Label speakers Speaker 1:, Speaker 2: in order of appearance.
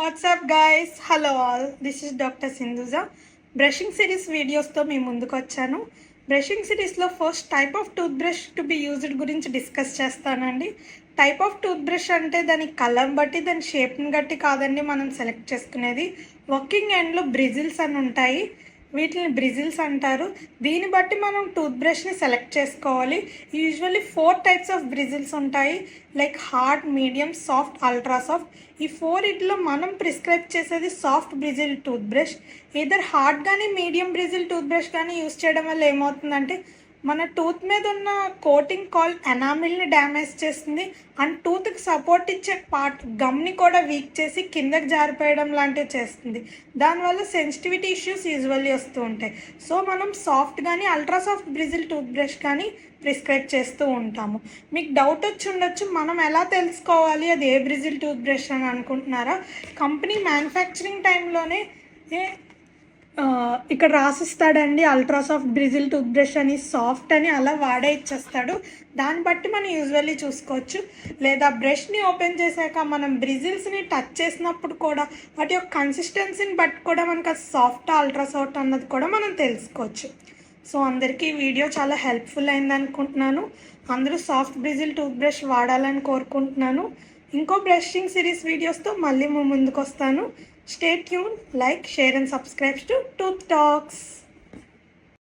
Speaker 1: What's up guys? Hello all. This is Dr. Sindhuja. Brushing series వీడియోస్తో మీ ముందుకు వచ్చాను. బ్రషింగ్ సిరీస్లో first type of tooth brush to be used గురించి discuss చేస్తానండి. టైప్ ఆఫ్ టూత్ బ్రష్ అంటే దాని కలర్ బట్టి దాని షేప్ని బట్టి కాదండి మనం సెలెక్ట్ చేసుకునేది. వర్కింగ్ ఎండ్లో బ్రిజిల్స్ అని ఉంటాయి, వీటిని బ్రిజిల్స్ అంటారు. దీన్ని బట్టి మనం టూత్ బ్రష్ని సెలెక్ట్ చేసుకోవాలి. యూజువల్లీ 4 టైప్స్ ఆఫ్ బ్రిజిల్స్ ఉంటాయి, like hard, medium, soft, ultra soft. ఈ 4 మనం ప్రిస్క్రైబ్ చేసేది సాఫ్ట్ బ్రిజిల్ టూత్ బ్రష్. ఇద్దరు హార్డ్ కానీ మీడియం బ్రిజిల్ టూత్ బ్రష్ కానీ యూస్ చేయడం వల్ల ఏమవుతుందంటే మన టూత్ మీద ఉన్న కోటింగ్ కాల్ ఎనామిల్ని డ్యామేజ్ చేస్తుంది అండ్ టూత్కి సపోర్ట్ ఇచ్చే పార్ట్ గమ్ని కూడా వీక్ చేసి కిందకి జారిపోయడం లాంటివి చేస్తుంది. దానివల్ల సెన్సిటివిటీ ఇష్యూస్ యూజువల్లీ వస్తూ ఉంటాయి. సో మనం సాఫ్ట్ కానీ ultra soft Brazil tooth brush కానీ ప్రిస్క్రైబ్ చేస్తూ ఉంటాము. మీకు డౌట్ వచ్చి ఉండొచ్చు, మనం ఎలా తెలుసుకోవాలి అది ఏ బ్రిజిల్ టూత్ బ్రష్ అని అనుకుంటున్నారా? కంపెనీ మ్యానుఫ్యాక్చరింగ్ టైంలోనే ఇక్కడ రాసిస్తాడండి, అల్ట్రాసాఫ్ట్ బ్రిజిల్ టూత్ బ్రష్ అని, సాఫ్ట్ అని అలా వాడే ఇచ్చేస్తాడు. దాన్ని బట్టి మనం యూజువల్లీ చూసుకోవచ్చు. లేదా బ్రష్ని ఓపెన్ చేశాక మనం బ్రిజిల్స్ని టచ్ చేసినప్పుడు కూడా వాటి యొక్క కన్సిస్టెన్సీని బట్టి కూడా మనకు అది సాఫ్ట్ అల్ట్రాసాఫ్ట్ అన్నది కూడా మనం తెలుసుకోవచ్చు. సో అందరికీ ఈ వీడియో చాలా హెల్ప్ఫుల్ అయింది అనుకుంటున్నాను. అందరూ సాఫ్ట్ బ్రిజిల్ టూత్ బ్రష్ వాడాలని కోరుకుంటున్నాను. ఇంకో బ్రషింగ్ సిరీస్ వీడియోస్తో మళ్ళీ ముందుకు వస్తాను. Stay tuned, like, share and subscribe to Tooth Talks.